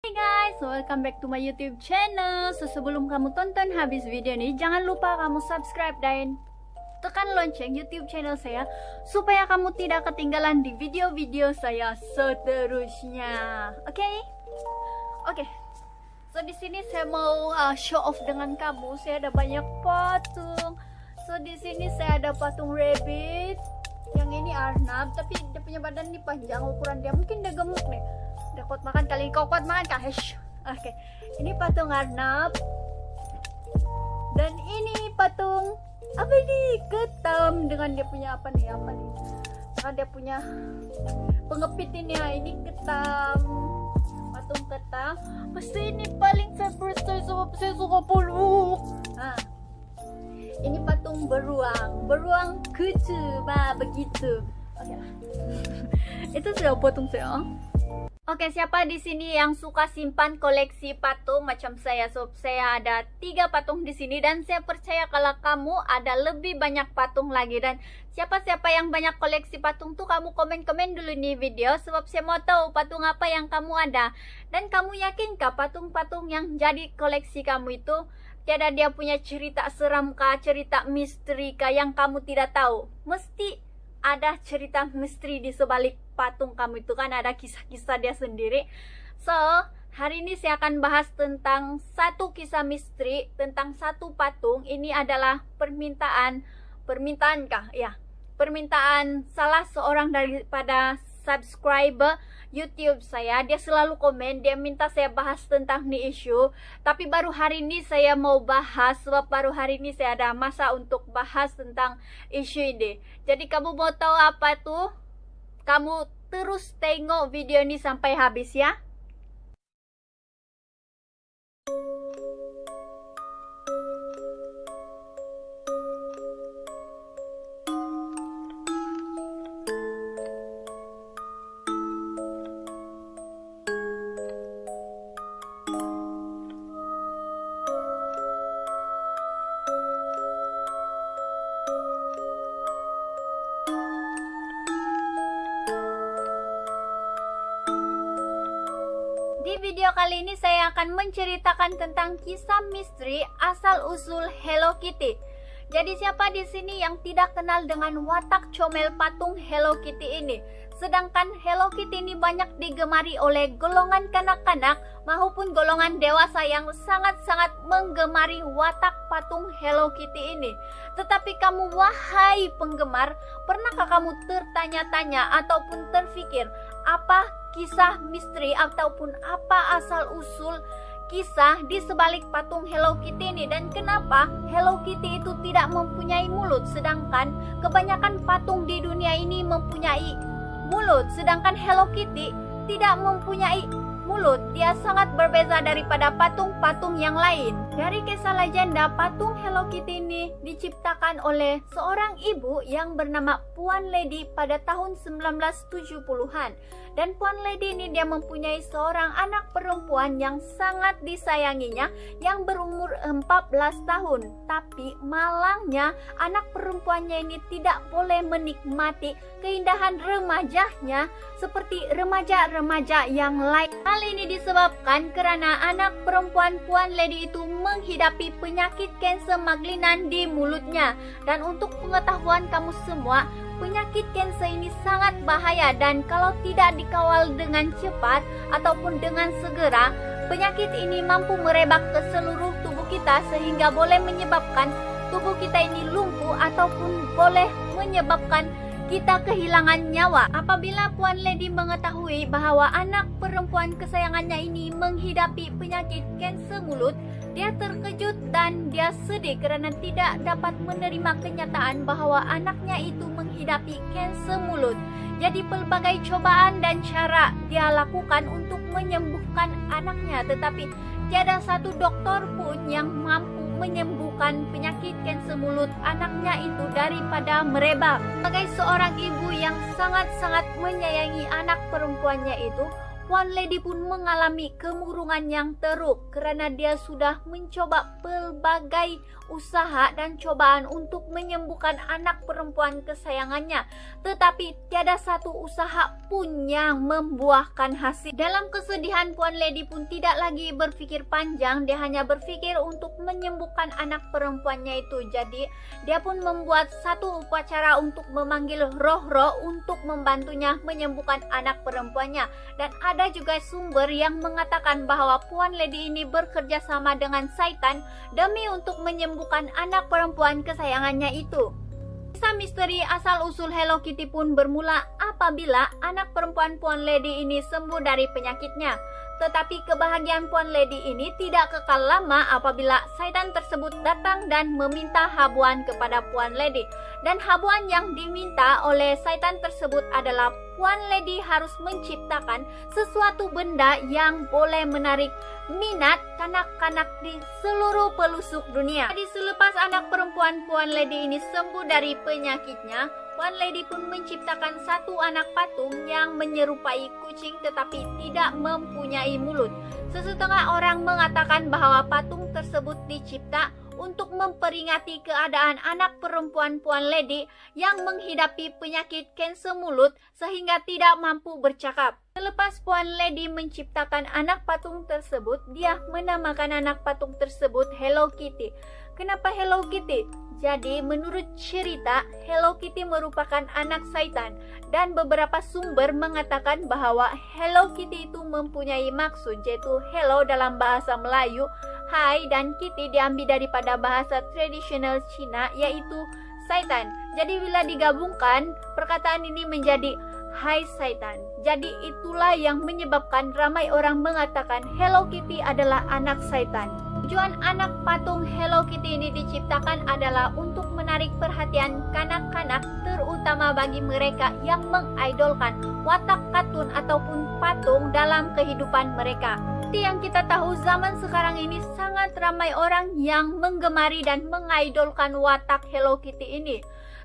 Hai guys, welcome back to my YouTube channel. Sebelum kamu tonton habis video ini, jangan lupa kamu subscribe dan tekan lonceng YouTube channel saya supaya kamu tidak ketinggalan di video-video saya seterusnya. Oke? So di sini saya mau show off dengan kamu. Saya ada banyak patung. So di sini saya ada patung rabbit. Yang ini Arnab, tapi dia punya badan ini panjang, ukuran dia mungkin dia gemuk nih. Udah kuat makan kali, kau kuat makan kah? Oke. Ini patung Arnab. Dan ini patung apa ini? Ketam dengan dia punya apa nih? Karena dia punya pengepit ini ya. Ini ketam. Patung ketam. Pasti ini paling favorite saya sebab saya suka peluk. Nah. Ini patung beruang kucu, begitu. Oke lah. Itu sudah patung saya. Oke, siapa di sini yang suka simpan koleksi patung macam saya? So, saya ada 3 patung di sini dan saya percaya kalau kamu ada lebih banyak patung lagi. Dan siapa-siapa yang banyak koleksi patung tuh kamu komen-komen dulu nih video sebab saya mau tahu patung apa yang kamu ada. Dan kamu yakinkah patung-patung yang jadi koleksi kamu itu tiada dia punya cerita seram kah, cerita misteri kah yang kamu tidak tahu? Mesti ada cerita misteri di sebalik patung kamu itu, kan ada kisah-kisah dia sendiri. So, hari ini saya akan bahas tentang satu kisah misteri tentang satu patung. Ini adalah permintaan kah? Ya, permintaan salah seorang daripada subscriber YouTube saya. Dia selalu komen, dia minta saya bahas tentang nih isu. Tapi baru hari ini saya mau bahas, sebab baru hari ini saya ada masa untuk bahas tentang isu ini. Jadi kamu mau tahu apa tuh? Kamu terus tengok video ini sampai habis ya. Di video kali ini saya akan menceritakan tentang kisah misteri asal-usul Hello Kitty. Jadi siapa di sini yang tidak kenal dengan watak comel patung Hello Kitty ini? Sedangkan Hello Kitty ini banyak digemari oleh golongan kanak-kanak maupun golongan dewasa yang sangat-sangat menggemari watak patung Hello Kitty ini. Tetapi kamu wahai penggemar, pernahkah kamu tertanya-tanya ataupun terfikir apa kisah misteri ataupun apa asal-usul kisah di sebalik patung Hello Kitty ini, dan kenapa Hello Kitty itu tidak mempunyai mulut sedangkan kebanyakan patung di dunia ini mempunyai mulut, sedangkan Hello Kitty tidak mempunyai mulut. Dia sangat berbeza daripada patung-patung yang lain. Dari kisah legenda, patung Hello Kitty ini diciptakan oleh seorang ibu yang bernama Puan Lady pada tahun 1970-an. Dan Puan Lady ini dia mempunyai seorang anak perempuan yang sangat disayanginya yang berumur 14 tahun. Tapi malangnya anak perempuannya ini tidak boleh menikmati keindahan remajanya seperti remaja-remaja yang lain. Hal ini disebabkan karena anak perempuan Puan Lady itu menghidapi penyakit kanker maglinan di mulutnya. Dan untuk pengetahuan kamu semua, penyakit kanker ini sangat bahaya dan kalau tidak dikawal dengan cepat ataupun dengan segera, penyakit ini mampu merebak ke seluruh tubuh kita sehingga boleh menyebabkan tubuh kita ini lumpuh ataupun boleh menyebabkan kita kehilangan nyawa. Apabila Puan Lady mengetahui bahwa anak perempuan kesayangannya ini menghidapi penyakit kanker mulut, dia terkejut dan dia sedih karena tidak dapat menerima kenyataan bahwa anaknya itu menghidapi kanker mulut. Jadi pelbagai cobaan dan cara dia lakukan untuk menyembuhkan anaknya, tetapi tiada satu dokter pun yang mampu menyembuhkan penyakit kanker mulut anaknya itu daripada merebak. Sebagai seorang ibu yang sangat-sangat menyayangi anak perempuannya itu, Puan Lady pun mengalami kemurungan yang teruk karena dia sudah mencoba pelbagai usaha dan cobaan untuk menyembuhkan anak perempuan kesayangannya, tetapi tiada satu usaha pun yang membuahkan hasil. Dalam kesedihan, Puan Lady pun tidak lagi berpikir panjang, dia hanya berpikir untuk menyembuhkan anak perempuannya itu. Jadi dia pun membuat satu upacara untuk memanggil roh-roh untuk membantunya menyembuhkan anak perempuannya. Dan ada juga sumber yang mengatakan bahwa Puan Lady ini bekerja sama dengan Saitan demi untuk menyembuhkan anak perempuan kesayangannya itu. Kisah misteri asal-usul Hello Kitty pun bermula apabila anak perempuan Puan Lady ini sembuh dari penyakitnya. Tetapi kebahagiaan Puan Lady ini tidak kekal lama apabila Saitan tersebut datang dan meminta habuan kepada Puan Lady. Dan habuan yang diminta oleh Saitan tersebut adalah Puan Lady harus menciptakan sesuatu benda yang boleh menarik minat kanak-kanak di seluruh pelosok dunia. Jadi selepas anak perempuan Puan Lady ini sembuh dari penyakitnya, Puan Lady pun menciptakan satu anak patung yang menyerupai kucing tetapi tidak mempunyai mulut. Sesetengah orang mengatakan bahwa patung tersebut dicipta untuk memperingati keadaan anak perempuan Puan Lady yang menghidapi penyakit kanser mulut sehingga tidak mampu bercakap. Selepas Puan Lady menciptakan anak patung tersebut, dia menamakan anak patung tersebut Hello Kitty. Kenapa Hello Kitty? Jadi menurut cerita, Hello Kitty merupakan anak Saitan dan beberapa sumber mengatakan bahwa Hello Kitty itu mempunyai maksud, yaitu hello dalam bahasa Melayu, hai, dan Kitty diambil daripada bahasa tradisional Cina yaitu Saitan. Jadi bila digabungkan, perkataan ini menjadi Hai Saitan. Jadi itulah yang menyebabkan ramai orang mengatakan Hello Kitty adalah anak Saitan. Tujuan anak patung Hello Kitty ini diciptakan adalah untuk menarik perhatian kanak-kanak, terutama bagi mereka yang mengidolkan watak kartun ataupun patung dalam kehidupan mereka. Seperti yang kita tahu, zaman sekarang ini sangat ramai orang yang menggemari dan mengidolkan watak Hello Kitty ini,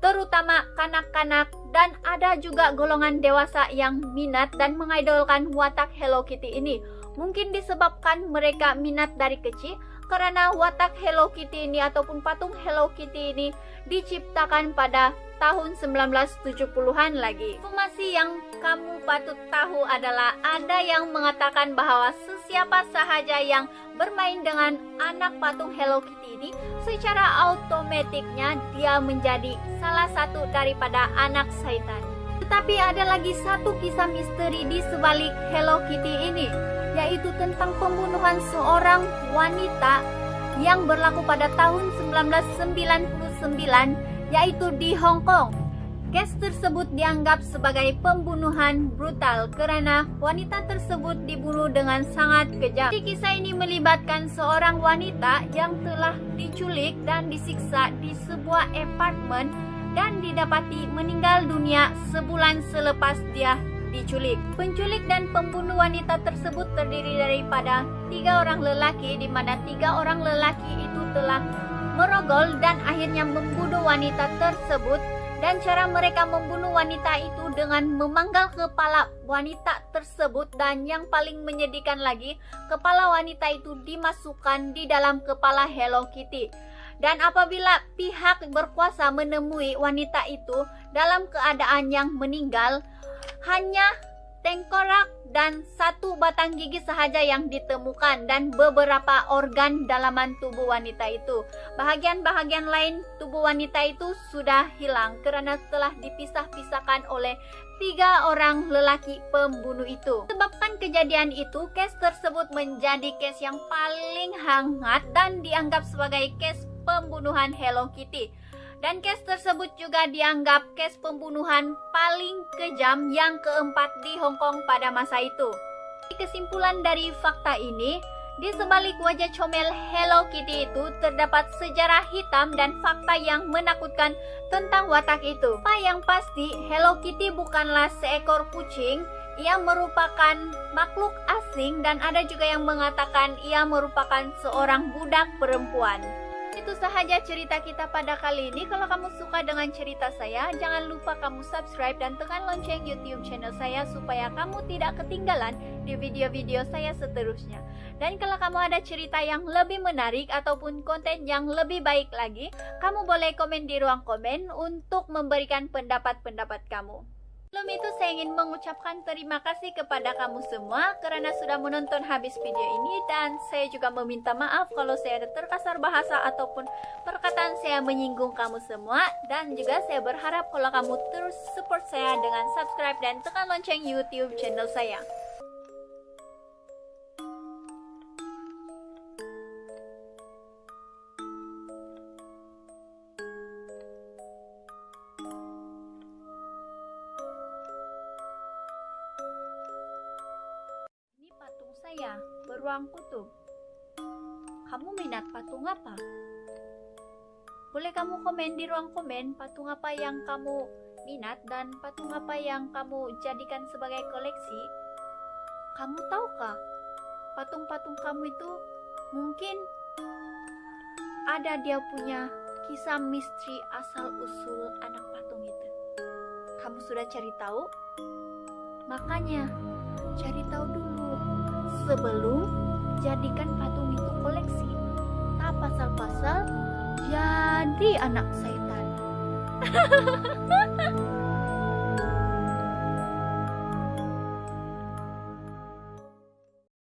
terutama kanak-kanak, dan ada juga golongan dewasa yang minat dan mengidolkan watak Hello Kitty ini. Mungkin disebabkan mereka minat dari kecil karena watak Hello Kitty ini ataupun patung Hello Kitty ini diciptakan pada tahun 1970-an lagi. Informasi yang kamu patut tahu adalah ada yang mengatakan bahwa siapa sahaja yang bermain dengan anak patung Hello Kitty ini secara automatiknya dia menjadi salah satu daripada anak Saitan. Tetapi ada lagi satu kisah misteri di sebalik Hello Kitty ini, yaitu tentang pembunuhan seorang wanita yang berlaku pada tahun 1999, yaitu di Hong Kong. Kes tersebut dianggap sebagai pembunuhan brutal karena wanita tersebut dibunuh dengan sangat kejam. Di kisah ini melibatkan seorang wanita yang telah diculik dan disiksa di sebuah apartemen dan didapati meninggal dunia sebulan selepas dia diculik. Penculik dan pembunuh wanita tersebut terdiri daripada 3 orang lelaki, di mana 3 orang lelaki itu telah merogol dan akhirnya membunuh wanita tersebut. Dan cara mereka membunuh wanita itu dengan memanggal kepala wanita tersebut, dan yang paling menyedihkan lagi, kepala wanita itu dimasukkan di dalam kepala Hello Kitty. Dan apabila pihak berkuasa menemui wanita itu dalam keadaan yang meninggal, hanya tengkorak dan 1 batang gigi sahaja yang ditemukan dan beberapa organ dalaman tubuh wanita itu. Bahagian-bahagian lain tubuh wanita itu sudah hilang karena telah dipisah-pisahkan oleh 3 orang lelaki pembunuh itu. Sebabkan kejadian itu, kes tersebut menjadi kes yang paling hangat dan dianggap sebagai kes pembunuhan Hello Kitty. Dan kes tersebut juga dianggap kes pembunuhan paling kejam yang keempat di Hong Kong pada masa itu. Kesimpulan dari fakta ini, di sebalik wajah comel Hello Kitty itu terdapat sejarah hitam dan fakta yang menakutkan tentang watak itu. Apa yang pasti, Hello Kitty bukanlah seekor kucing, ia merupakan makhluk asing dan ada juga yang mengatakan ia merupakan seorang budak perempuan. Itu sahaja cerita kita pada kali ini. Kalau kamu suka dengan cerita saya, jangan lupa kamu subscribe dan tekan lonceng YouTube channel saya supaya kamu tidak ketinggalan di video-video saya seterusnya. Dan kalau kamu ada cerita yang lebih menarik ataupun konten yang lebih baik lagi, kamu boleh komen di ruang komen untuk memberikan pendapat-pendapat kamu. Sebelum itu saya ingin mengucapkan terima kasih kepada kamu semua karena sudah menonton habis video ini, dan saya juga meminta maaf kalau saya ada terkasar bahasa ataupun perkataan saya menyinggung kamu semua. Dan juga saya berharap kalau kamu terus support saya dengan subscribe dan tekan lonceng YouTube channel saya. Patung saya beruang kutub. Kamu minat patung apa? Boleh kamu komen di ruang komen patung apa yang kamu minat dan patung apa yang kamu jadikan sebagai koleksi. Kamu tahukah patung-patung kamu itu mungkin ada dia punya kisah misteri asal-usul anak patung itu. Kamu sudah cari tahu? Makanya cari tahu dulu sebelum jadikan patung itu koleksi. Tak pasal-pasal jadi anak setan.